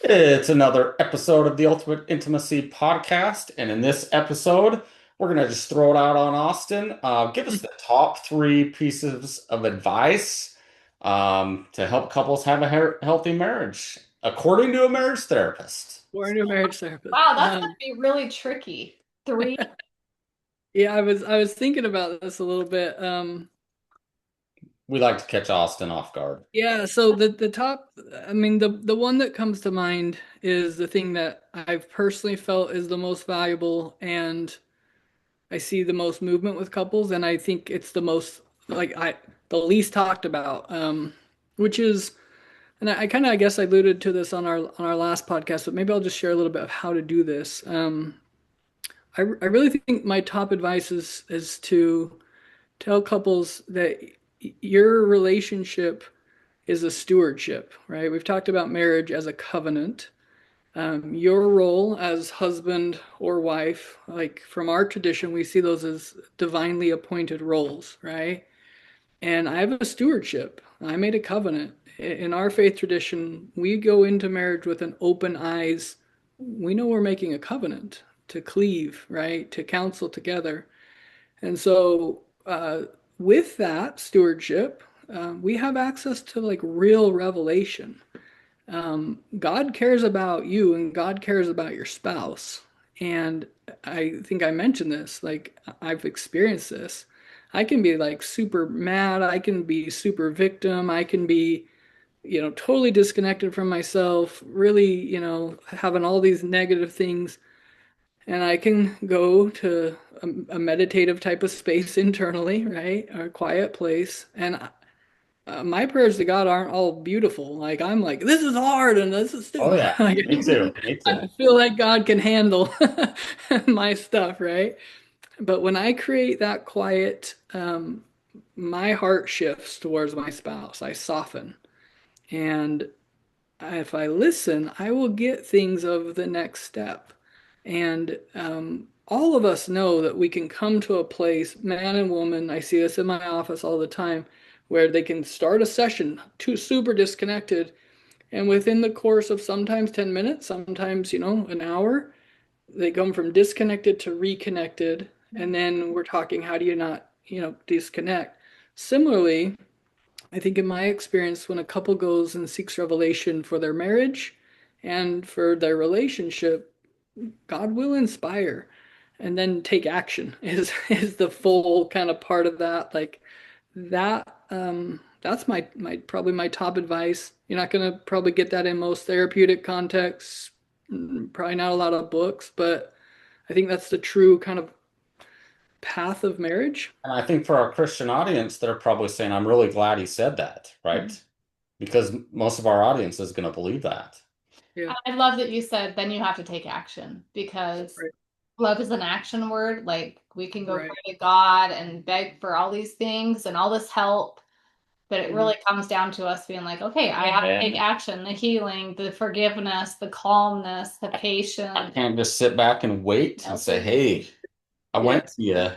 It's another episode of the Ultimate Intimacy Podcast, and in this episode, we're gonna just throw it out on Austin. Give us the top three pieces of advice to help couples have a healthy marriage, according to a marriage therapist. We're a new marriage therapist. Wow, that's gonna be really tricky. Three. Yeah, I was thinking about this a little bit. We like to catch Austin off guard. Yeah, so the top, I mean, the one that comes to mind is the thing that I've personally felt is the most valuable, and I see the most movement with couples, and I think it's the most the least talked about, which is, and I kind of, I guess I alluded to this on our last podcast, but maybe I'll just share a little bit of how to do this. I really think my top advice is to tell couples that your relationship is a stewardship, right? We've talked about marriage as a covenant. Your role as husband or wife, like from our tradition, we see those as divinely appointed roles, right? And I have a stewardship. I made a covenant. In our faith tradition, we go into marriage with an open eyes. We know we're making a covenant to cleave, right? To counsel together. And so, with that stewardship, we have access to like real revelation. God cares about you and God cares about your spouse. And I think I mentioned this, like I've experienced this. I can be like super mad, I can be super victim, I can be, totally disconnected from myself, really, having all these negative things. And I can go to a meditative type of space internally, right? A quiet place. And my prayers to God aren't all beautiful. Like I'm like, this is hard and this is Oh too. yeah, Like, me too. Me too. I feel like God can handle my stuff, right? But when I create that quiet, my heart shifts towards my spouse. I soften. And if I listen, I will get things of the next step. And all of us know that we can come to a place, man and woman, I see this in my office all the time, where they can start a session too super disconnected. And within the course of sometimes 10 minutes, sometimes, an hour, they come from disconnected to reconnected. And then we're talking, how do you not, disconnect? Similarly, I think in my experience, when a couple goes and seeks revelation for their marriage and for their relationship, God will inspire and then take action is the full kind of part of that. Like that that's my probably my top advice. You're not gonna probably get that in most therapeutic contexts, probably not a lot of books, but I think that's the true kind of path of marriage. And I think for our Christian audience, they're probably saying, "I'm really glad he said that," right? Because most of our audience is going to believe that. Yeah, I love that you said then you have to take action because right, love is an action word. Like we can go right. pray to God and beg for all these things and all this help, but it Mhm. really comes down to us being like, okay, I have to take action, the healing, the forgiveness, the calmness, the I patience. can't just sit back and wait and say, "Hey, I Yeah. went to you,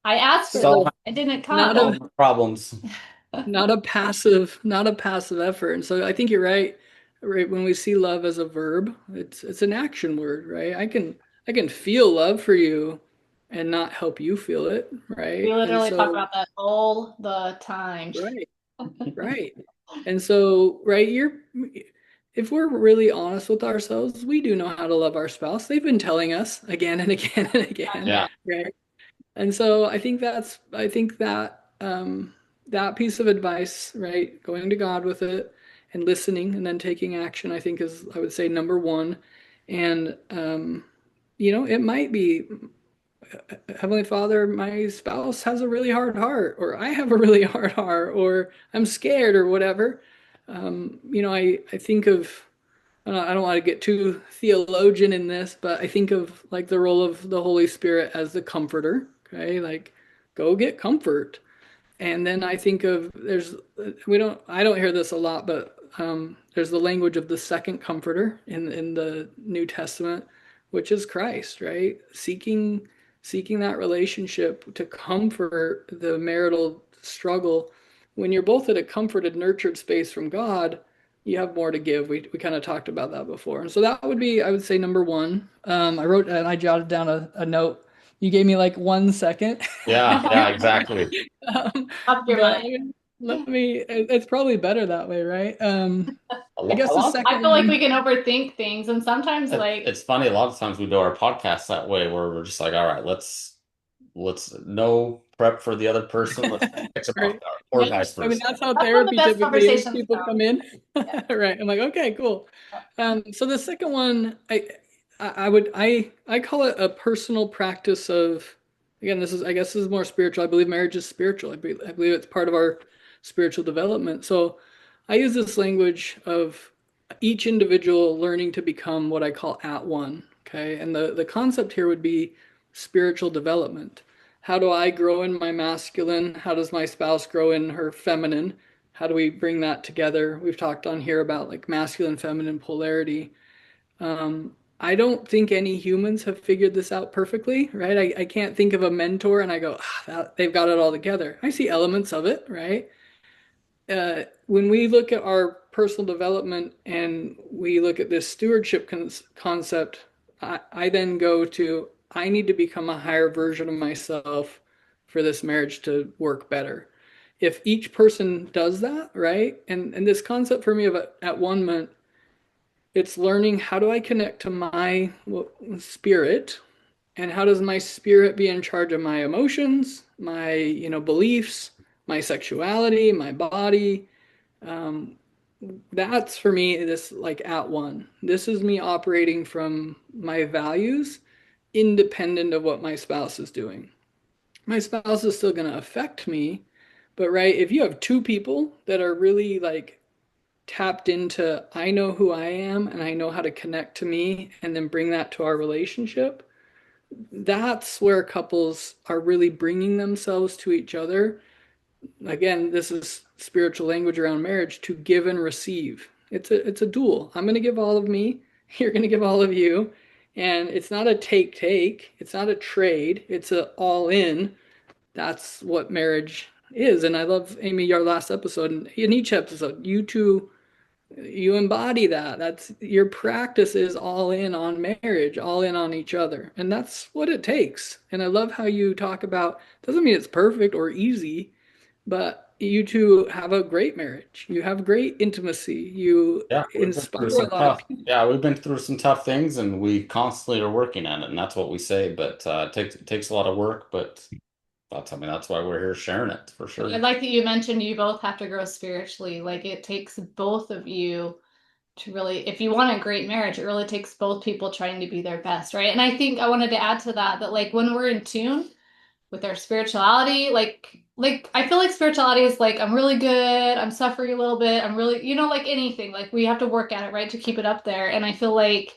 I asked for this. solve It didn't Not come. all a my problems." not a passive effort. And so I think you're right. Right, when we see love as a verb, it's an action word, right? I can feel love for you and not help you feel it, We right? And literally talk so about that all the time. right, right. And so right, you're if we're really honest with ourselves, we do know how to love our spouse. They've been telling us again and again and again, Yeah. right? And so I think that that piece of advice, right, going to God with it and listening and then taking action, I think is I would say number one. And it might be Heavenly Father, my spouse has a really hard heart, or I have a really hard heart, or I'm scared, or whatever. I think of I don't want to get too theologian in this, but I think of like the role of the Holy Spirit as the comforter. Okay, like go get comfort. And then I think of I don't hear this a lot, but there's the language of the second comforter in the New Testament, which is Christ, right? Seeking that relationship to comfort the marital struggle. When you're both at a comforted, nurtured space from God, you have more to give. We kind of talked about that before. And so that would be, I would say, number one. I wrote and I jotted down a note. You gave me like 1 second. Yeah, yeah, exactly. But Up your let mind. me, it's probably better that way, right? I A guess the lot. I second feel like we one, can overthink things, and sometimes like It's funny. A lot of times we do our podcasts that way, where we're just like, all right, let's no prep for the other person. Let's fix them off right? our poor guys I mean, first. that's how that's when the therapy best typically is. conversations People come. come in, Yeah. right? I'm like, okay, cool. So the second one, I call it a personal practice of, again, I guess this is more spiritual. I believe marriage is spiritual. I believe it's part of our spiritual development. So I use this language of each individual learning to become what I call at one. Okay. And the concept here would be spiritual development. How do I grow in my masculine? How does my spouse grow in her feminine? How do we bring that together? We've talked on here about like masculine, feminine polarity. I don't think any humans have figured this out perfectly, right? I can't think of a mentor and I go, they've got it all together. I see elements of it, right? When we look at our personal development and we look at this stewardship concept, I then go to, I need to become a higher version of myself for this marriage to work better. If each person does that, right? And this concept for me of at one moment, it's learning how do I connect to my spirit and how does my spirit be in charge of my emotions, my, beliefs, my sexuality, my body. Um, that's for me this like at one. This is me operating from my values independent of what my spouse is doing. My spouse is still going to affect me, but right, if you have two people that are really like tapped into I know who I am and I know how to connect to me and then bring that to our relationship, that's where couples are really bringing themselves to each other. Again, this is spiritual language around marriage to give and receive. It's a duel. I'm going to give all of me, you're going to give all of you, and it's not a take, it's not a trade, it's a all in. That's what marriage is. And I love, Amy, your last episode, and in each episode you two, you embody that. That's your practice is all in on marriage, all in on each other. And that's what it takes. And I love how you talk about, doesn't mean it's perfect or easy, but you two have a great marriage. You have great intimacy. You Yeah, we've been inspire through a some lot of tough. people. Yeah, we've been through some tough things, and we constantly are working on it, and that's what we say. But it takes a lot of work, but that's why we're here sharing it for I sure. like that you mentioned you both have to grow spiritually. Like it takes both of you to really, if you want a great marriage, it really takes both people trying to be their best, right? And I think I wanted to add to that that like when we're in tune with our spirituality, like I feel like spirituality is like I'm really good, I'm suffering a little bit, I'm really, like anything, like we have to work at it, right, to keep it up there. And I feel like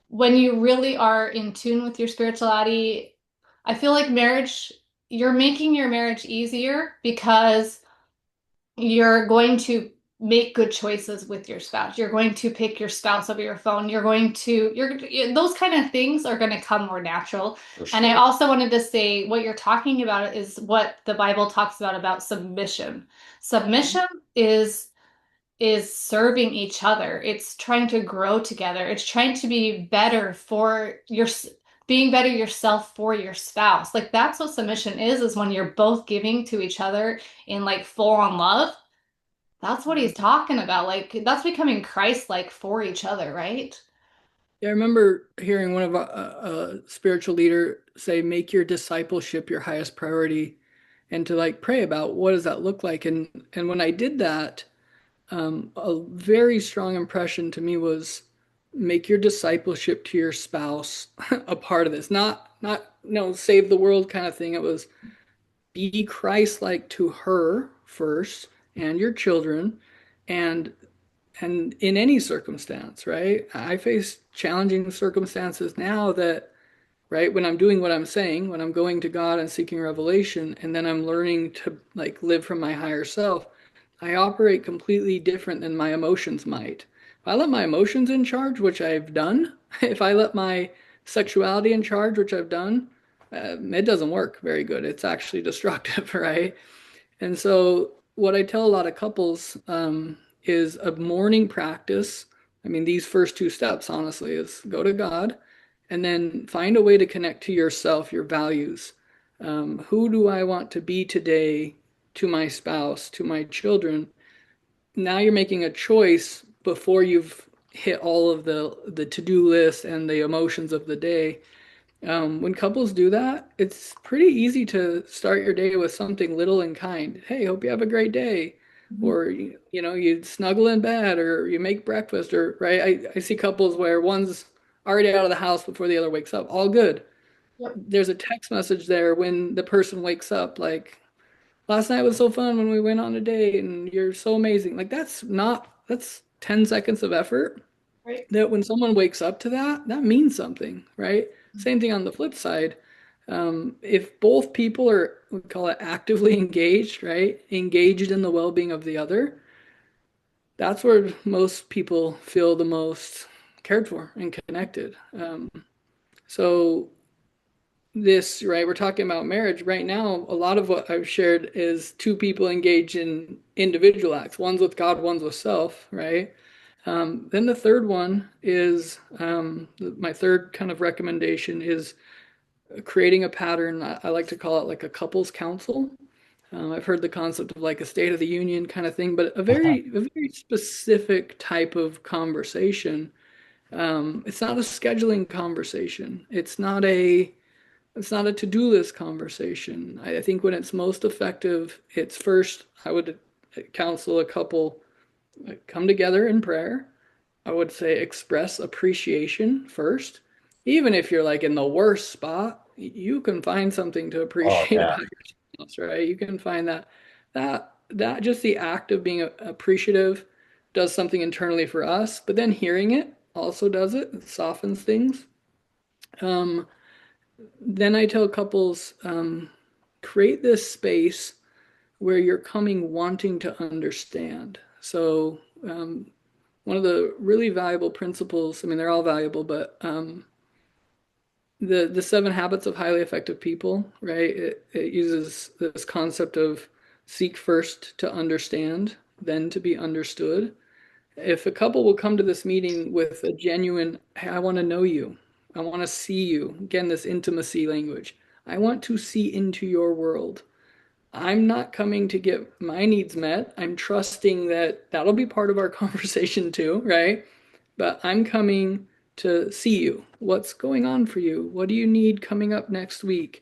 when you really are in tune with your spirituality, I feel like you're making your marriage easier because you're going to make good choices with your spouse. You're going to pick your spouse over your phone. Those kind of things are going to come more natural. For And I sure. also wanted to say what you're talking about is what the Bible talks about submission. Submission is serving each other. It's trying to grow together. It's trying to be better for being better yourself for your spouse. Like that's what submission is when you're both giving to each other in like full on love. That's what he's talking about. Like that's becoming Christ-like for each other, right? Yeah, I remember hearing one of a spiritual leader say, make your discipleship your highest priority and to like pray about what does that look like. And when I did that, a very strong impression to me was make your discipleship to your spouse a part of this. Not no save the world kind of thing. It was be Christ-like to her first and your children and in any circumstance, right? I face challenging circumstances now that, right, when I'm doing what I'm saying, when I'm going to God and seeking revelation, and then I'm learning to like live from my higher self, I operate completely different than my emotions might. If I let my emotions in charge, which I've done, if I let my sexuality in charge, which I've done, it doesn't work very good. It's actually destructive, right? And so, what I tell a lot of couples is a morning practice. I mean, these first two steps, honestly, is go to God and then find a way to connect to yourself, your values. Who do I want to be today to my spouse, to my children? Now you're making a choice before you've hit all of the to-do list and the emotions of the day. When couples do that, it's pretty easy to start your day with something little and kind. Hey, hope you have a great day. Mhm. Or you snuggle in bed or you make breakfast or right. I see couples where one's already out of the house before the other wakes up. All good. Yep. There's a text message there when the person wakes up, like, last night was so fun when we went on a date and you're so amazing. Like that's 10 seconds of effort Right. that when someone wakes up to that, that means something, right? Same thing on the flip side. If both people are, we call it actively engaged, right? Engaged in the well-being of the other, that's where most people feel the most cared for and connected. So this, right, we're talking about marriage right now. A lot of what I've shared is two people engaged in individual acts. One's with God, one's with self, right? Then the third one is my third kind of recommendation is creating a pattern. I like to call it like a couples council. I've heard the concept of like a State of the Union kind of thing, but a very specific type of conversation. It's not a scheduling conversation. It's not a to-do list conversation. I think when it's most effective, it's first, I would counsel a couple come together in prayer. I would say express appreciation first. Even if you're like in the worst spot, you can find something to Oh appreciate yeah. about yourself, right? You can find that just the act of being appreciative does something internally for us, but then hearing it also does it. It softens things. Um, then I tell couples, create this space where you're coming wanting to understand. So, one of the really valuable principles, I mean, they're all valuable, but the seven habits of highly effective people, right? It uses this concept of seek first to understand, then to be understood. If a couple will come to this meeting with a genuine, hey, I want to know you, I want to see you, again, this intimacy language, I want to see into your world. I'm not coming to get my needs met. I'm trusting that that'll be part of our conversation too, right? But I'm coming to see you. What's going on for you? What do you need coming up next week?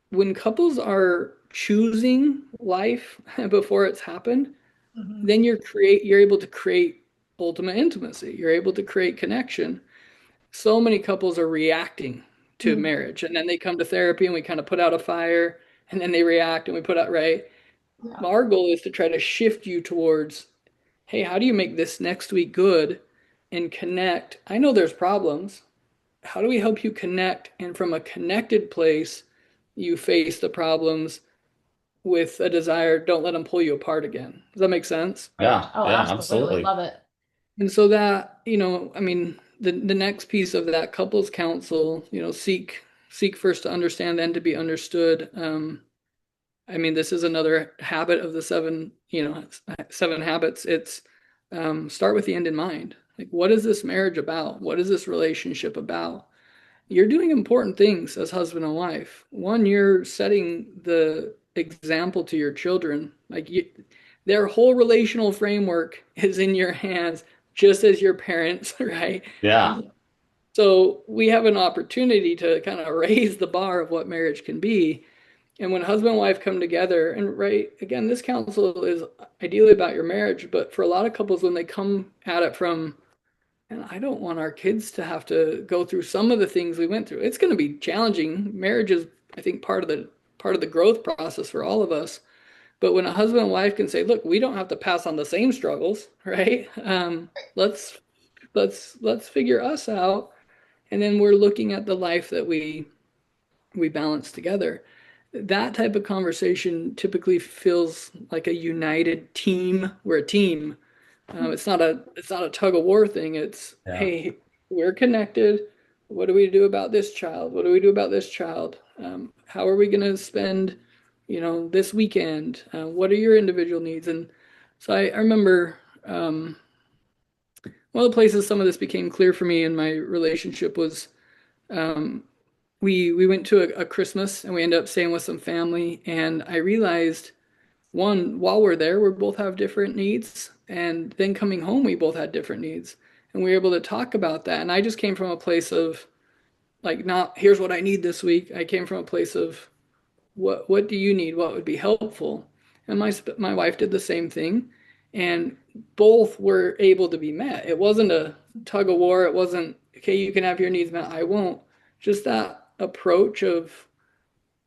When couples are choosing life before it's happened, Mhm. then you're able to create ultimate intimacy. You're able to create connection. So many couples are reacting to Mhm. marriage, and then they come to therapy and we kind of put out a fire, and then they react and we put out, right? Yeah. Our goal is to try to shift you towards, hey, how do you make this next week good and connect? I know there's problems. How do we help you connect? And from a connected place, you face the problems with a desire, don't let them pull you apart again. Does that make sense? Right. Yeah. Oh, Yeah. absolutely. Absolutely. Love it. And so that, I mean, the next piece of that couples counsel, seek first to understand, then to be understood. I mean, this is another habit of the seven habits. It's start with the end in mind. Like, what is this marriage about? What is this relationship about? You're doing important things as husband and wife. One, you're setting the example to your children. Their whole relational framework is in your hands, just as your parents, right? Yeah. So we have an opportunity to kind of raise the bar of what marriage can be. And when husband and wife come together, and right, again, this counsel is ideally about your marriage, but for a lot of couples, when they come at it from, and I don't want our kids to have to go through some of the things we went through. It's going to be challenging. Marriage is, I think, part of the growth process for all of us. But when a husband and wife can say, "Look, we don't have to pass on the same struggles, right? Let's figure us out," and then we're looking at the life that we balance together. That type of conversation typically feels like a united team. We're a team. It's not a tug of war thing. It's, Yeah. hey, we're connected. What do we do about this child? What do we do about this child? How are we going to spend, this weekend? What are your individual needs? And so I remember one of the places some of this became clear for me in my relationship was um, we went to a Christmas and we ended up staying with some family, and I realized one, while we're there, we both have different needs, and then coming home, we both had different needs, and we were able to talk about that. And I just came from a place of like, not here's what I need this week. I came from a place of what do you need? What would be helpful? And my wife did the same thing, and both were able to be met. It wasn't a tug of war. It wasn't okay. You can have your needs met. I won't. Just that approach of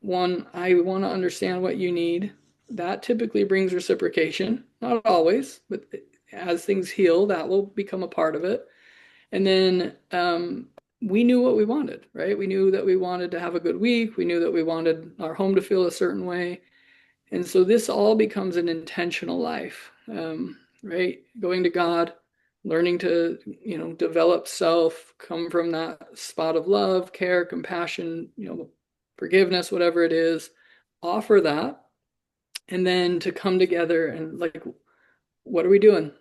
one, I want to understand what you need. That typically brings reciprocation. Not always, but as things heal, that will become a part of it. And then we knew what we wanted, right? We knew that we wanted to have a good week. We knew that we wanted our home to feel a certain way. And so this all becomes an intentional life, right? Going to God, learning to, develop self, come from that spot of love, care, compassion, forgiveness, whatever it is, offer that. And then to come together and like, what are we doing?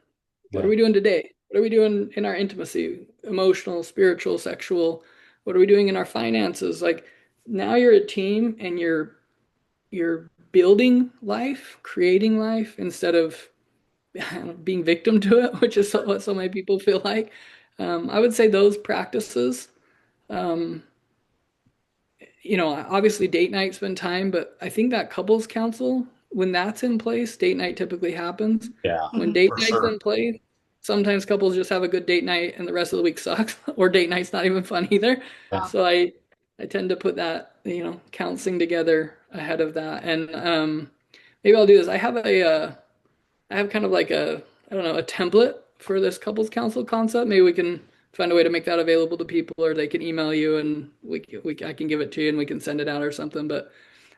What are Yeah. we doing today? What are we doing in our intimacy, emotional, spiritual, sexual? What are we doing in our finances? Like now you're a team and you're building life, creating life instead of being victim to it, which is what so many people feel like. I would say those practices, um, obviously date night, spend time, but I think that couples counsel, when that's in place, date night typically happens. Yeah, When Mhm. date for night's sure. in place, sometimes couples just have a good date night and the rest of the week sucks, or date night's not even fun either. Yeah. So I tend to put that, counseling together ahead of that. And maybe I'll do this. I have kind of like I don't know, a template for this couples counsel concept. Maybe we can find a way to make that available to people, or they can email you and I can give it to you and we can send it out or something. But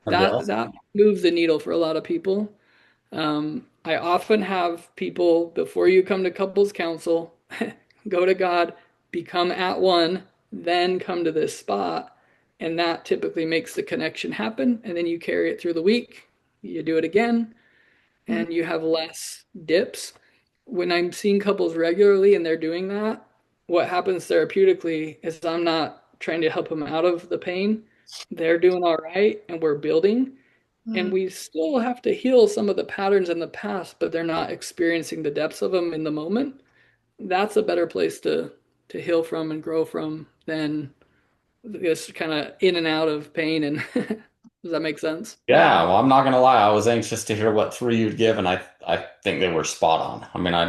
That'd be that awesome. moves the needle for a lot of people. I often have people before you come to couples counsel, go to God, become at one, then come to this spot. And that typically makes the connection happen. And then you carry it through the week. You do it again, Mhm. and you have less dips. When I'm seeing couples regularly and they're doing that, what happens therapeutically is I'm not trying to help them out of the pain. They're doing all right and we're building. And Mhm. we still have to heal some of the patterns in the past, but they're not experiencing the depths of them in the moment. That's a better place to heal from and grow from than this kind of in and out of pain. And does that make sense? Yeah, well, I'm not gonna lie. I was anxious to hear what three you'd give, and I think they were spot on. I mean, I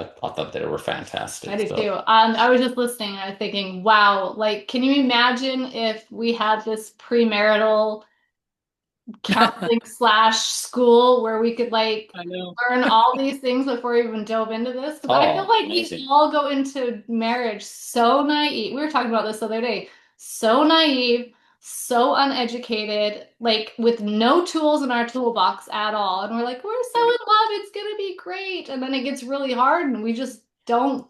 thought they were I fantastic. do too. So I was just listening and I was thinking, wow, like, can you imagine if we had this premarital counseling slash school where we could like I know. learn all these things before we even dove into this? Because I feel oh, like we amazing. all go into marriage so naive. We were talking about this the other day. So naive, so uneducated, like with no tools in our toolbox at all. And we're like, we're so in Right. love, it's gonna be great. And then it gets really hard and we just don't,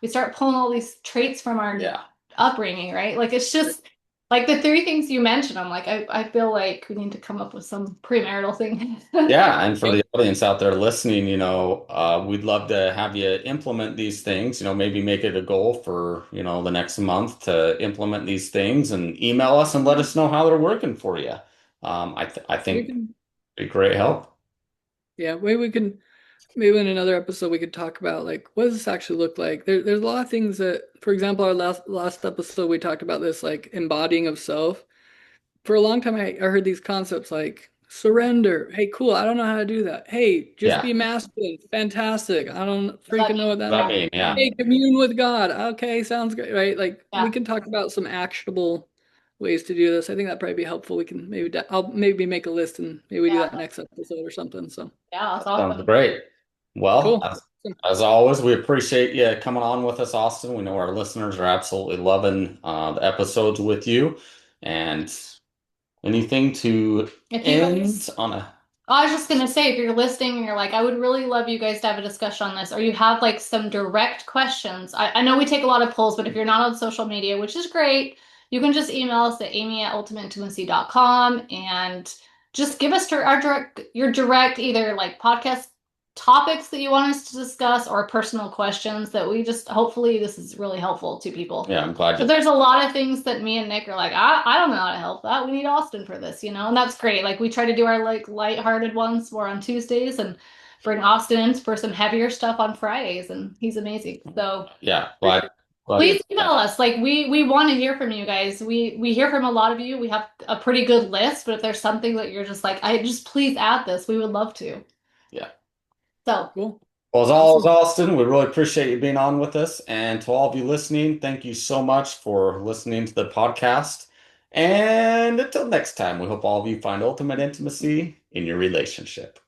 we start pulling all these traits from our Yeah. upbringing, right? Like it's just like the three things you mentioned, I'm like, I feel like we need to come up with some premarital thing. Yeah, and for Yep. the audience out there listening, we'd love to have you implement these things, maybe make it a goal for, the next month to implement these things and email us and let us know how they're working for you. I We think can, it'd be great help. yeah, maybe in another episode we could talk about like what does this actually look like. There's a lot of things that, for example, our last episode we talked about this like embodying of self. For a long time I heard these concepts like surrender. Hey, cool, I don't know how to do that. Hey, just Yeah. be masculine. Fantastic. I don't Does that freaking know what that I means. mean, yeah, Hey, commune with God. Okay, sounds great, right? Like we yeah, can talk about some actionable ways to do this. I think that'd probably be helpful. We can I'll maybe make a list and maybe we do that yeah, next episode or something. So yeah, that's sounds awesome. great. Well, cool. as always, we appreciate you coming on with us, Austin. We know our listeners are absolutely loving the episodes with you. And anything to If you guys, end on a I was just gonna say, if you're listening and you're like, I would really love you guys to have a discussion on this, or you have like some direct questions. I know we take a lot of polls, but if you're not on social media, which is great, you can just email us at amy@ultimateintimacy.com and just give us your direct either like podcast topics that you want us to discuss or personal questions that we just hopefully this is really helpful to people. Yeah, I'm glad But you. there's a lot of things that me and Nick are like, I don't know how to help that. We need Austin for this, and that's great. Like we try to do our like lighthearted ones more on Tuesdays and bring Austin in for some heavier stuff on Fridays, and he's amazing. So Yeah, glad you. please email us. Like we want to hear from you guys. We hear from a lot of you. We have a pretty good list, but if there's something that you're just like, I just please add this, we would love to. Yeah. So Cool. Well, as always, Awesome. Austin, we really appreciate you being on with us. And to all of you listening, thank you so much for listening to the podcast. And until next time, we hope all of you find ultimate intimacy in your relationship.